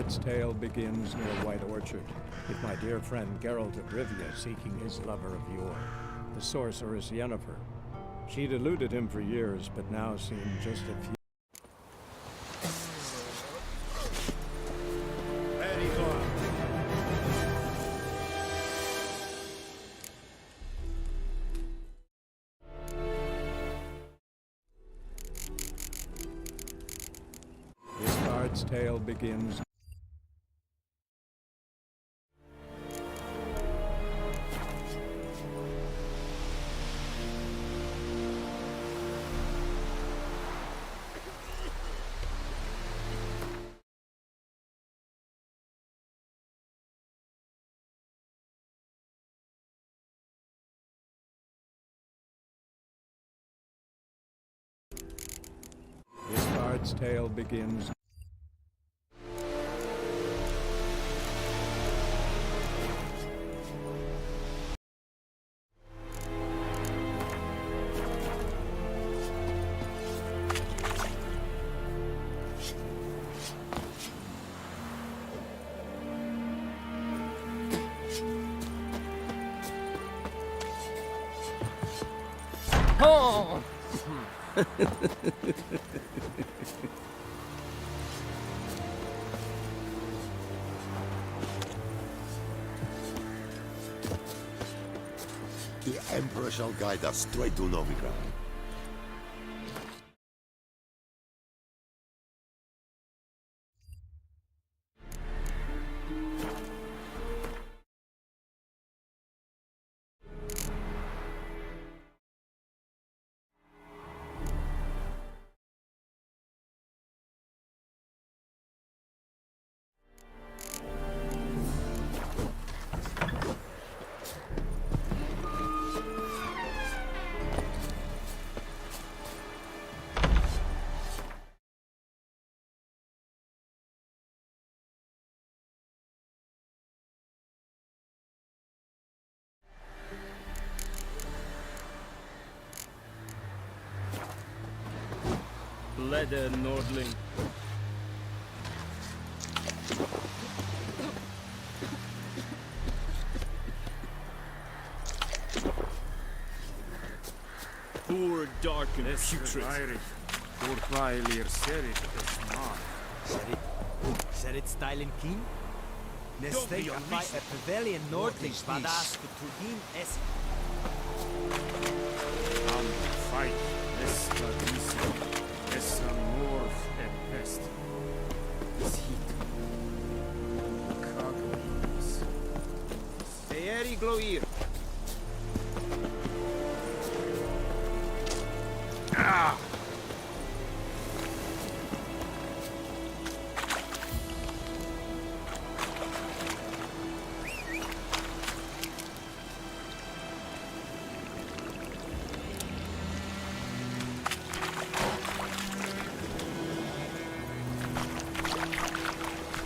bard's tale begins near White Orchard, with my dear friend Geralt of Rivia seeking his lover of yore, the sorceress Yennefer. She'd eluded him for years, but now seemed just a few... This bard's tale begins... This bard's tale begins... Oh! The Emperor shall guide us straight to Novigrad. Leather Nordling. Poor, dark, and putrid. Serit stylen kin? Nestek by a pavilion nordlich vadas kutugin es. Fight. Esta disi. Essa morph et pest. This heat. Cognis. Feyeri gloir. Ah!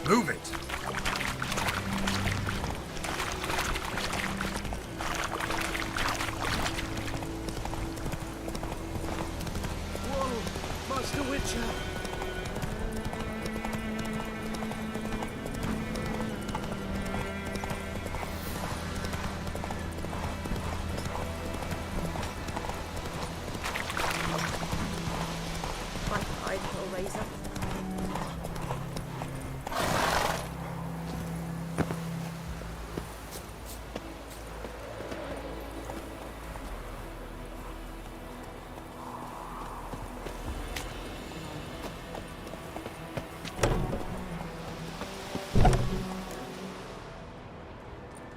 Move it! Whoa, Master Witcher. Hide, Hellraiser.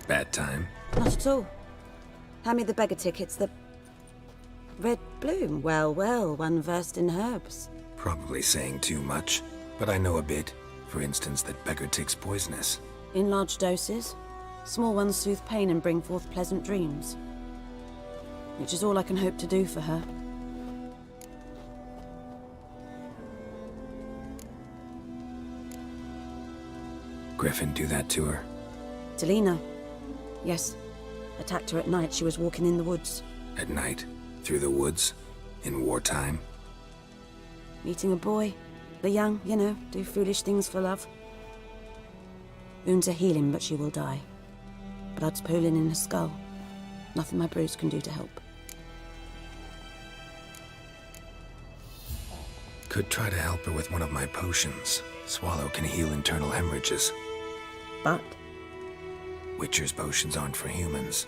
Bad time? Not at all. Hand me the beggar tickets, the... Red bloom. Well, well, one versed in herbs. Probably saying too much, but I know a bit. For instance, that beggar tick's poisonous. In large doses. Small ones soothe pain and bring forth pleasant dreams. Which is all I can hope to do for her. Griffin do that to her? Delina. Yes. Attacked her at night. She was walking in the woods. At night? Through the woods? In wartime? Meeting a boy. The young, you know, do foolish things for love. Wounds are healing, but she will die. Blood's pooling in her skull. Nothing my brews can do to help. Could try to help her with one of my potions. Swallow can heal internal hemorrhages. But Witcher's potions aren't for humans.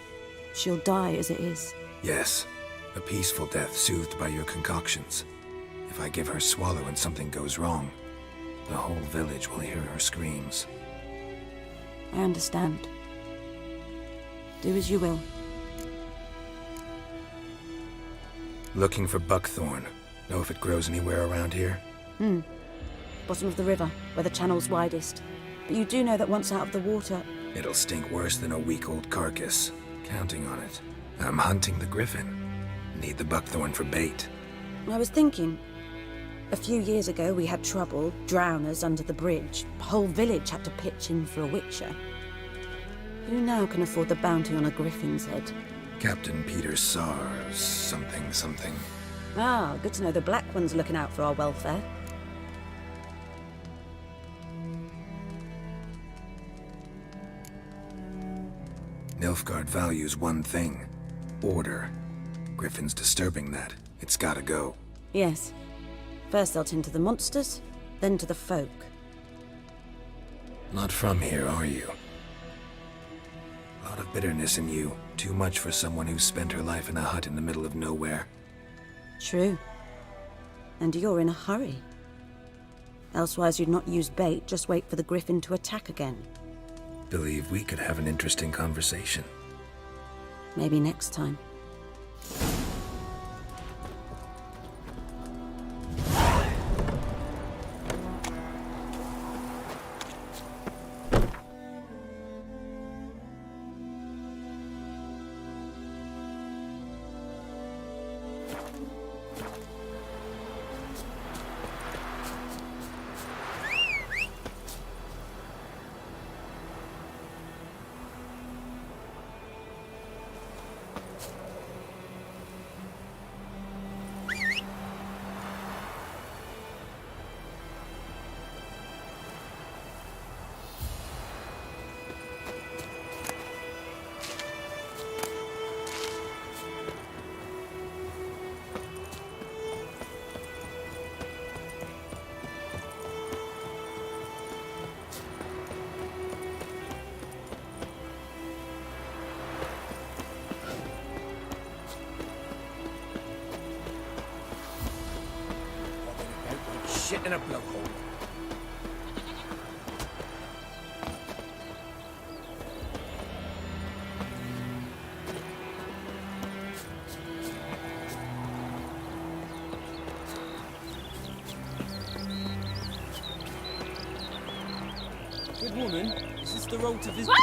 she'll die as it is. Yes, a peaceful death soothed by your concoctions. If I give her Swallow and something goes wrong, the whole village will hear her screams. I understand. Do as you will. Looking for buckthorn. Know if it grows anywhere around here? Bottom of the river, where the channel's widest. But you do know that once out of the water... It'll stink worse than a week-old carcass. Counting on it. I'm hunting the griffin. Need the buckthorn for bait. I was thinking... A few years ago we had trouble, drowners under the bridge. The whole village had to pitch in for a witcher. Who now can afford the bounty on a griffin's head? Captain Peter Sars, something. Ah, good to know the Black One's looking out for our welfare. Nilfgaard values one thing. Order. Griffin's disturbing that. It's gotta go. Yes. First they'll tend to the monsters, then to the folk. Not from here, are you? A lot of bitterness in you. Too much for someone who's spent her life in a hut in the middle of nowhere. True. And you're in a hurry. Elsewise you'd not use bait, just wait for the griffin to attack again. Believe we could have an interesting conversation. Maybe next time. Shit in a blowhole. Good woman, is this the road to visit?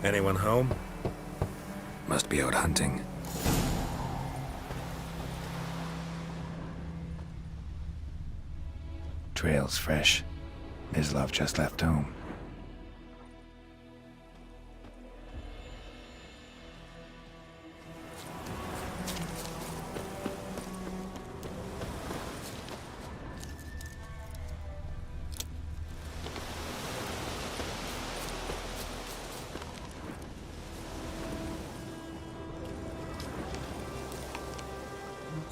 Anyone home? Must be out hunting. Trail's fresh. Mislav just left home.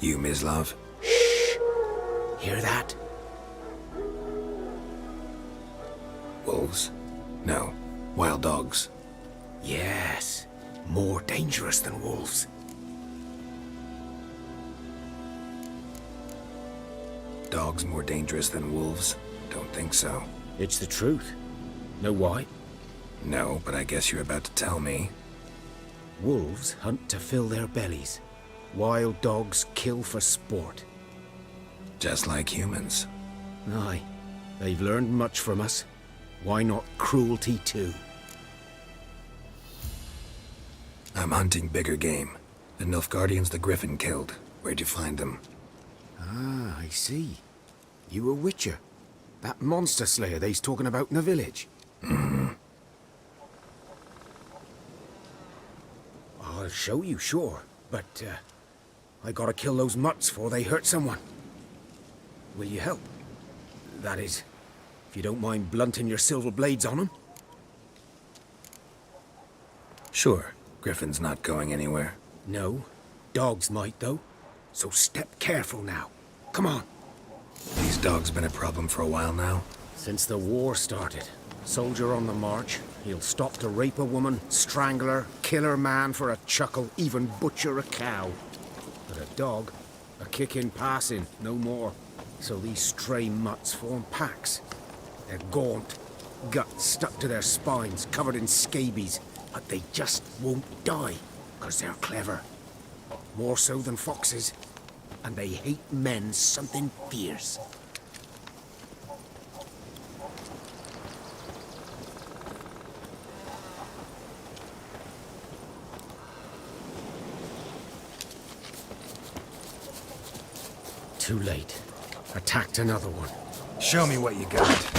You, Mislav? Hear that? Wolves? No. Wild dogs. Yes. More dangerous than wolves. Dogs more dangerous than wolves? Don't think so. It's the truth. Know why? No, but I guess you're about to tell me. Wolves hunt to fill their bellies. Wild dogs kill for sport. Just like humans. Aye. They've learned much from us. Why not cruelty too? I'm hunting bigger game. The Nilfgaardians the Griffin killed. Where'd you find them? Ah, I see. You a witcher. That monster slayer they's talking about in the village. I'll show you, sure. But, I gotta kill those mutts before they hurt someone. Will you help? That is, if you don't mind blunting your silver blades on them. Sure. Griffin's not going anywhere. No. Dogs might, though. So step careful now. Come on. These dogs been a problem for a while now. Since the war started. Soldier on the march. He'll stop to rape a woman, strangle her, kill her man for a chuckle, even butcher a cow. But a dog, a kick in passing, no more. So these stray mutts form packs. They're gaunt, guts stuck to their spines, covered in scabies. But they just won't die, because they're clever. More so than foxes. And they hate men something fierce. Too late. Attacked another one. Show me what you got.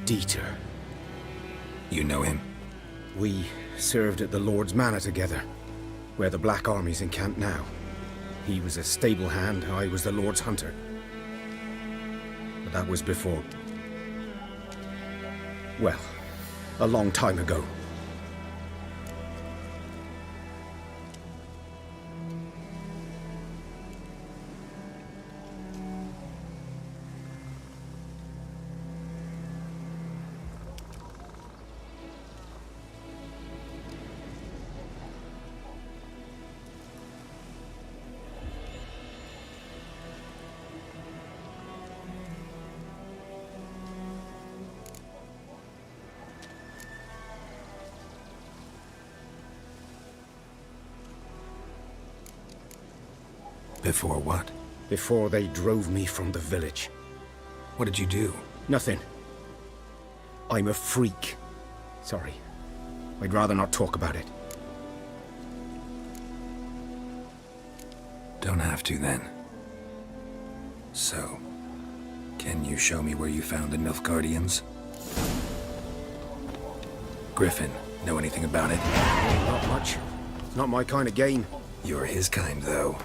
Dieter. You know him? We served at the Lord's Manor together, where the Black Army's encamped now. He was a stable hand, I was the Lord's hunter. But that was before... well, a long time ago. Before what? Before they drove me from the village. What did you do? Nothing. I'm a freak. Sorry. I'd rather not talk about it. Don't have to, then. So, can you show me where you found the Nilfgaardians? Griffin, know anything about it? Not much. It's not my kind of game. You're his kind, though.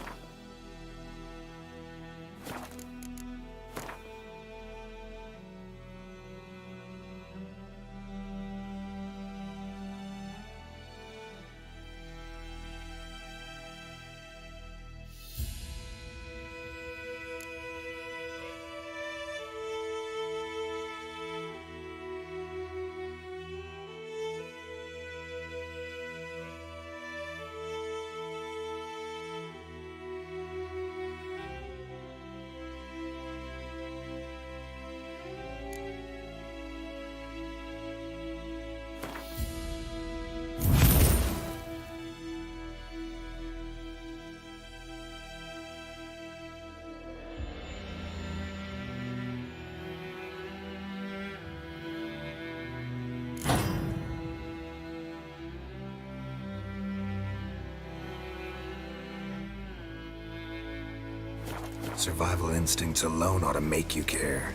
Survival instincts alone ought to make you care.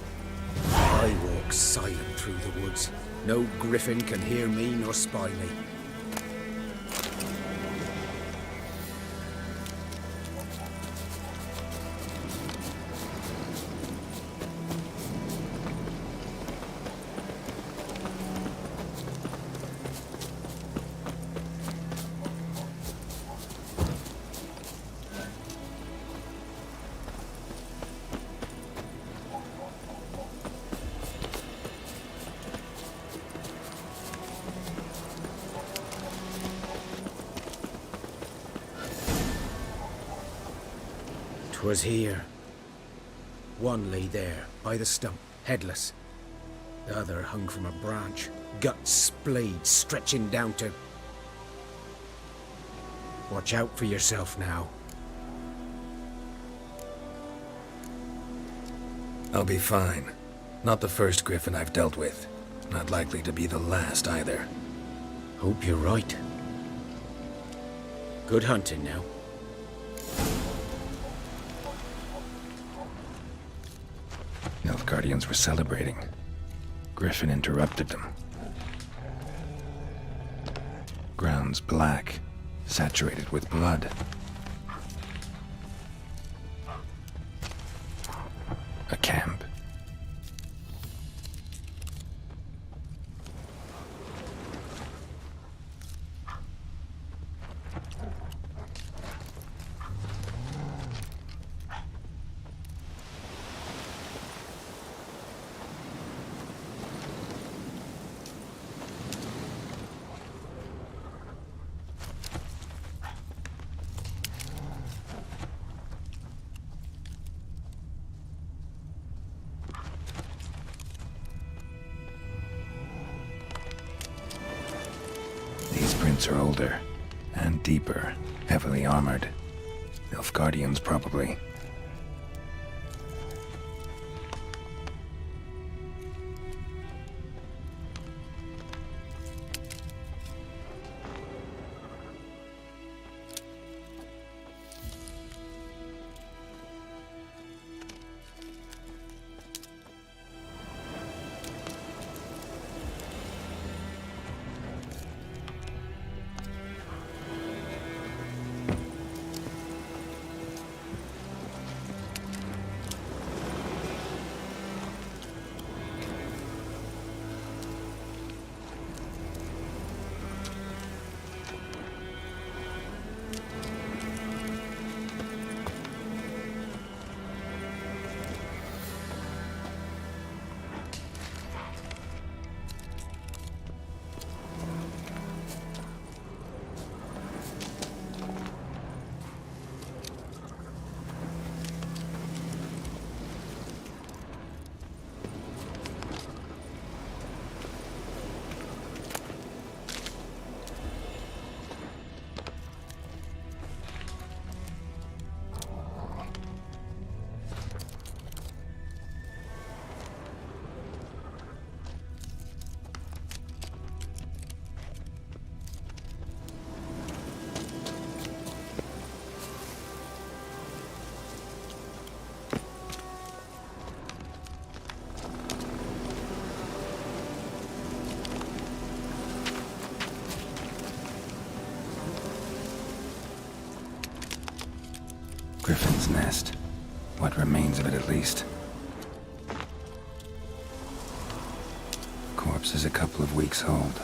I walk silent through the woods. No griffin can hear me nor spy me. 'Twas here. One lay there, by the stump, headless. The other hung from a branch, guts splayed, stretching down to... Watch out for yourself now. I'll be fine. Not the first griffin I've dealt with. Not likely to be the last either. Hope you're right. Good hunting now. Nilfgaardians were celebrating. Griffin interrupted them. Ground's black, saturated with blood. A camp. These prints are older and deeper, heavily armored. Nilfgaardians, probably. Griffin's nest. What remains of it, at least. Corpse is a couple of weeks old.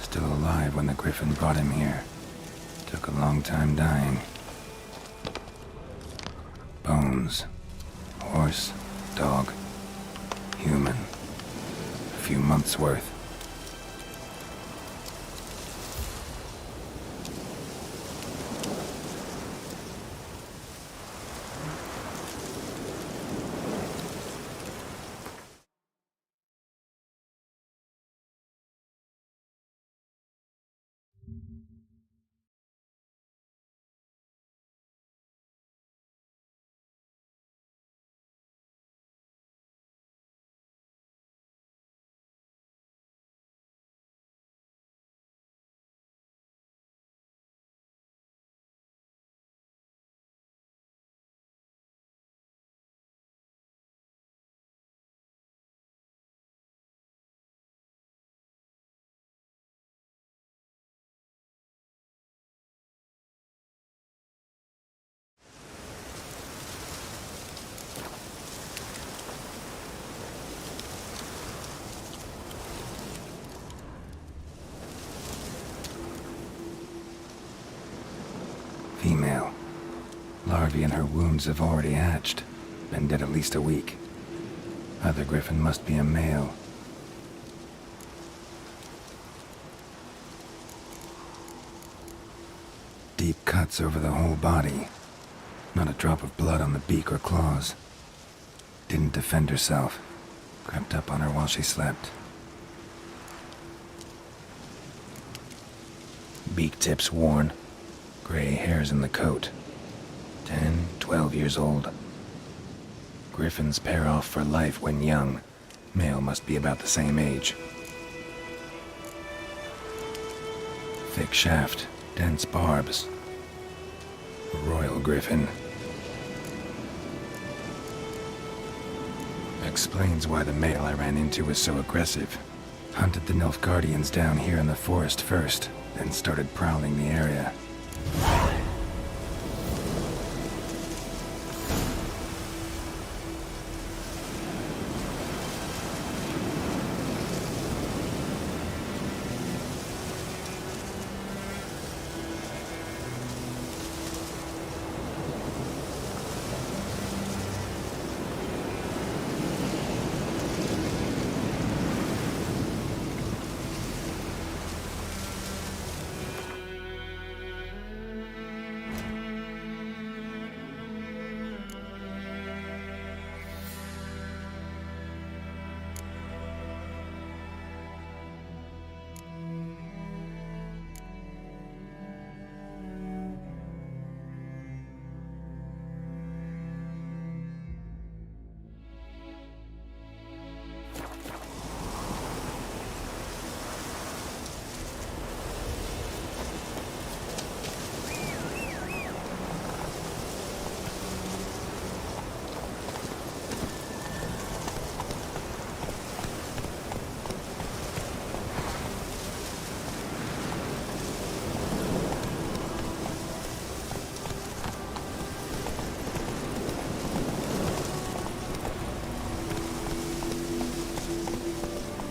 Still alive when the Griffin brought him here. Took a long time dying. Bones. Horse, dog, human. A few months' worth. Female. Larvae in her wounds have already hatched. Been dead at least a week. Other Griffin must be a male. Deep cuts over the whole body. Not a drop of blood on the beak or claws. Didn't defend herself. Crept up on her while she slept. Beak tips worn. Gray hairs in the coat. 10, 12 years old. Griffins pair off for life when young. Male must be about the same age. Thick shaft, dense barbs. A royal griffin. Explains why the male I ran into was so aggressive. Hunted the Nilfgaardians down here in the forest first, then started prowling the area.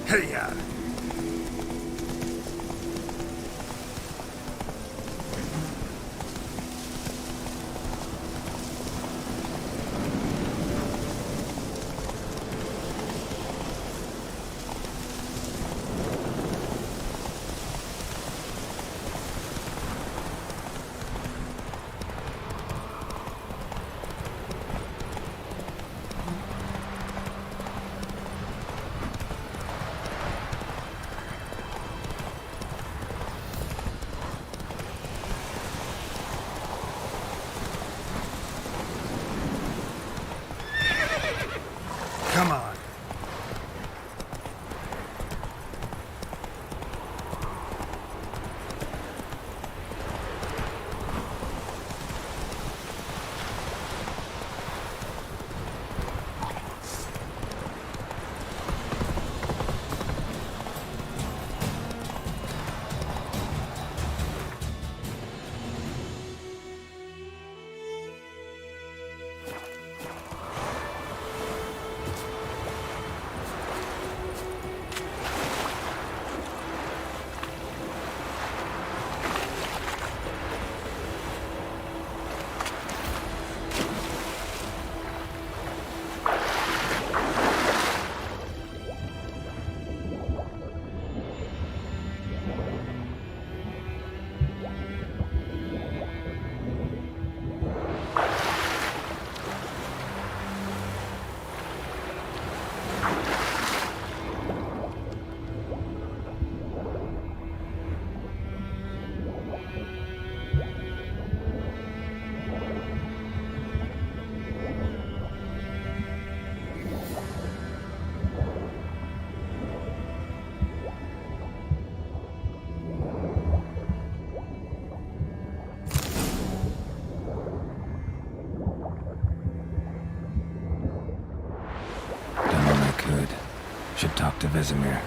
Hey-ya! Come on. Should talk to Vesemir.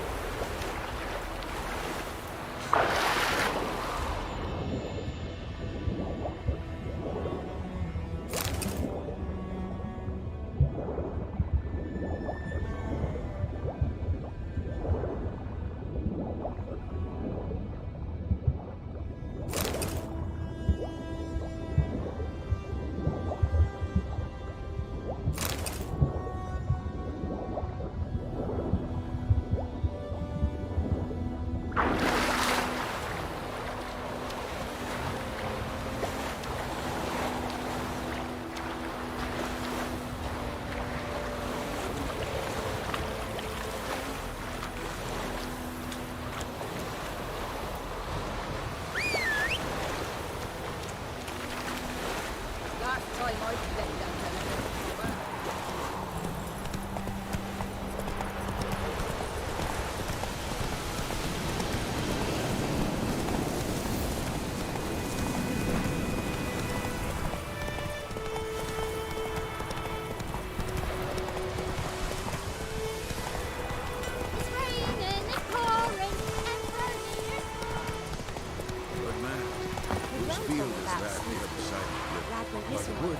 by the wood.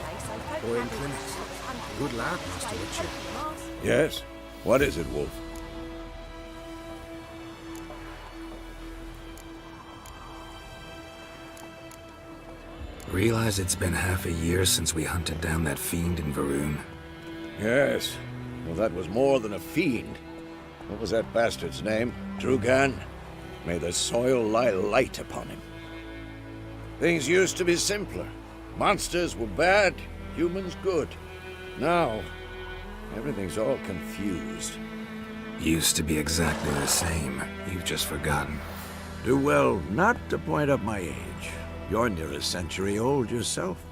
Boy in clinics. Good lad, Master Witcher. Yes? What is it, Wolf? Realize it's been half a year since we hunted down that fiend in Varun? Yes. Well, that was more than a fiend. What was that bastard's name? Drugan? May the soil lie light upon him. Things used to be simpler. Monsters were bad, humans good. Now, everything's all confused. Used to be exactly the same. You've just forgotten. Do well not to point up my age. You're near a century old yourself.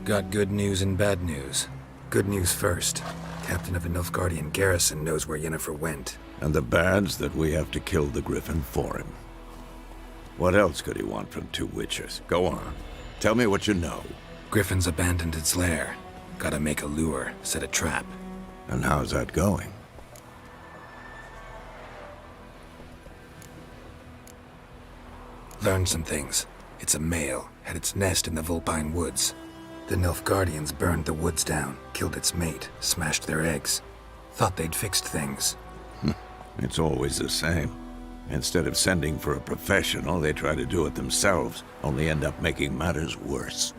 Got good news and bad news. Good news first. Captain of a Nilfgaardian garrison knows where Yennefer went. And the bad's that we have to kill the Griffin for him. What else could he want from two witchers? Go on. Tell me what you know. Griffin's abandoned its lair. Gotta make a lure, set a trap. And how's that going? Learned some things. It's a male, had its nest in the Vulpine Woods. The Nilfgaardians burned the woods down, killed its mate, smashed their eggs. Thought they'd fixed things. It's always the same. Instead of sending for a professional, they try to do it themselves, only end up making matters worse.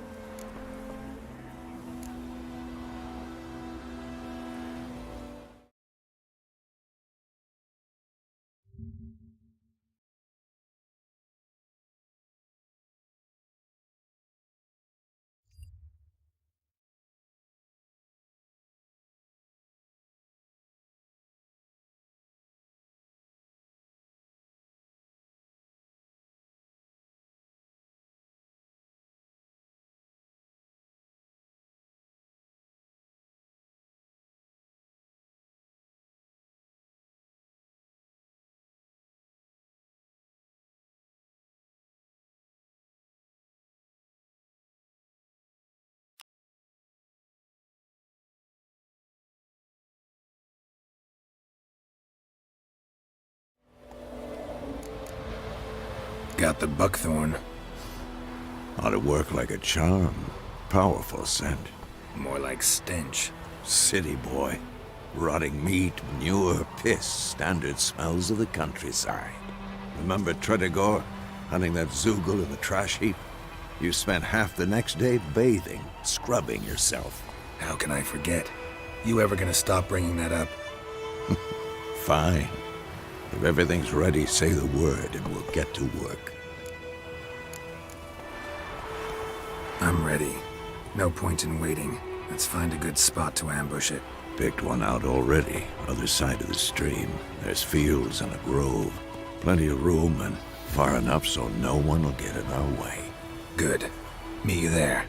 Got the buckthorn. Ought to work like a charm. Powerful scent. More like stench. City boy. Rotting meat, manure, piss, standard smells of the countryside. Remember Tredegor? Hunting that Zoogle in the trash heap? You spent half the next day bathing, scrubbing yourself. How can I forget? You ever gonna stop bringing that up? Fine. If everything's ready, say the word and we'll get to work. I'm ready. No point in waiting. Let's find a good spot to ambush it. Picked one out already, other side of the stream. There's fields and a grove. Plenty of room and far enough so no one will get in our way. Good. Meet you there.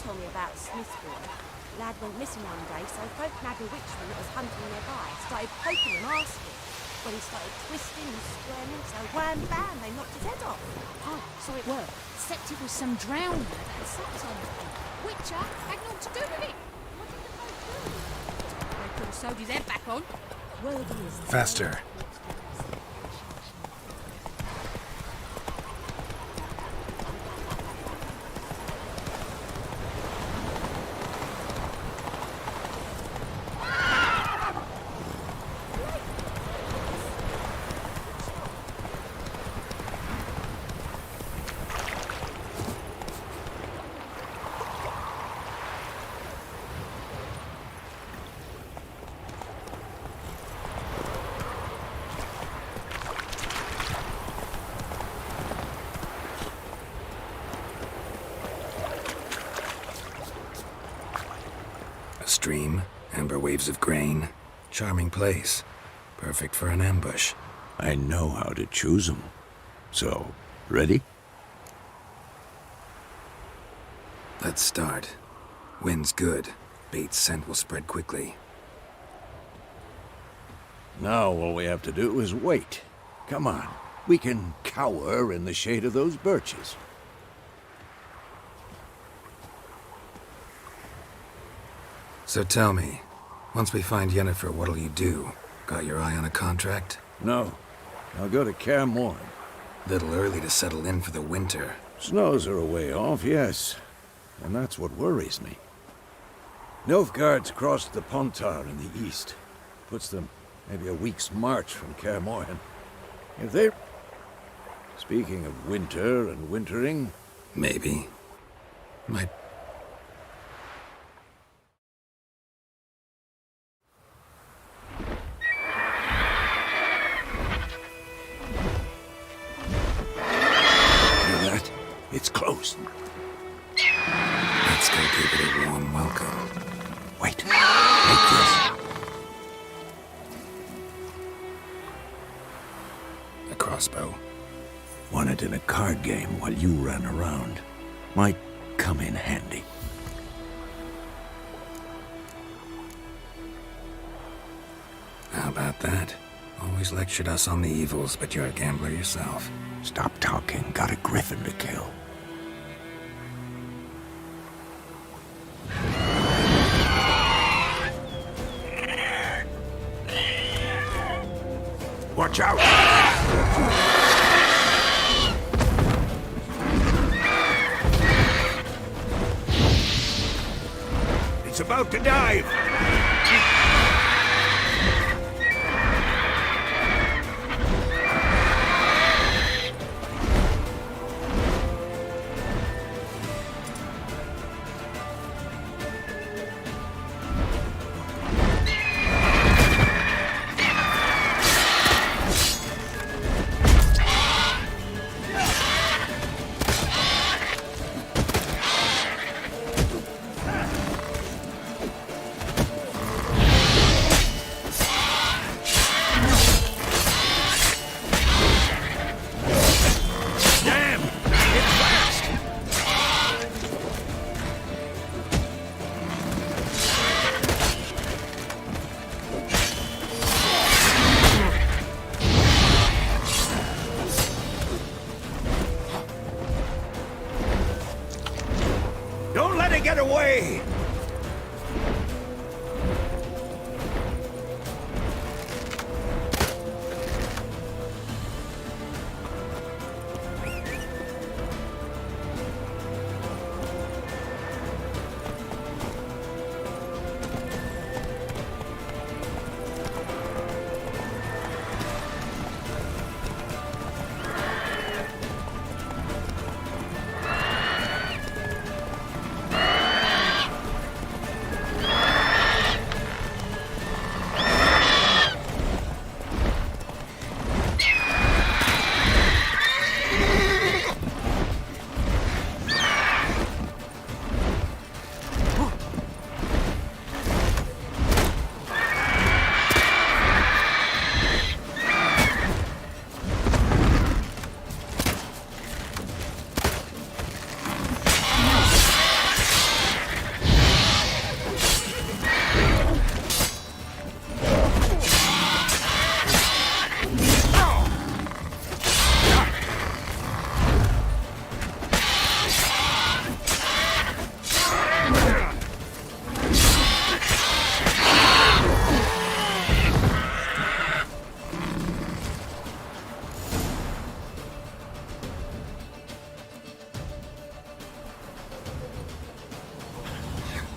told me about Smith's boy. Lad went missing one day, so folk nabbed a witchman that was hunting nearby. Started poking and asking. Well, he started twisting and squirming, so wham bam, they knocked his head off. Oh, so it worked. Except it was some drowned lad that had sex on him. Witcher had naught to do with it. What did the folk do? They could have sewed his head back on. Word is... Faster. A stream, amber waves of grain. Charming place. Perfect for an ambush. I know how to choose 'em. So, ready? Let's start. Wind's good. Bait's scent will spread quickly. Now all we have to do is wait. Come on. We can cower in the shade of those birches. So tell me, once we find Yennefer, what'll you do? Got your eye on a contract? No. I'll go to Kaer Morhen. Little early to settle in for the winter. Snows are a way off, yes. And that's what worries me. Nilfgaard's crossed the Pontar in the east. Puts them maybe a week's march from Kaer Morhen. If they... Speaking of winter and wintering... Maybe. Might... Hear that? It's close. Let's go give it a warm welcome. Wait. Take this. A crossbow. Won it in a card game while you ran around. Might come in handy. How about that? Always lectured us on the evils, but you're a gambler yourself. Stop talking. Got a griffin to kill. Watch out! It's about to dive! Don't let it get away!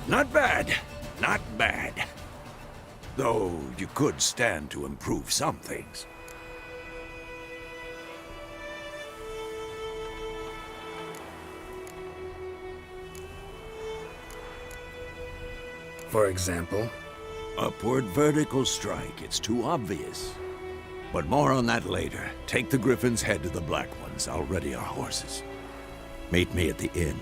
Not bad. Not bad. Though you could stand to improve some things. For example? Upward vertical strike. It's too obvious. But more on that later. Take the Griffin's head to the Black Ones. I'll ready our horses. Meet me at the inn.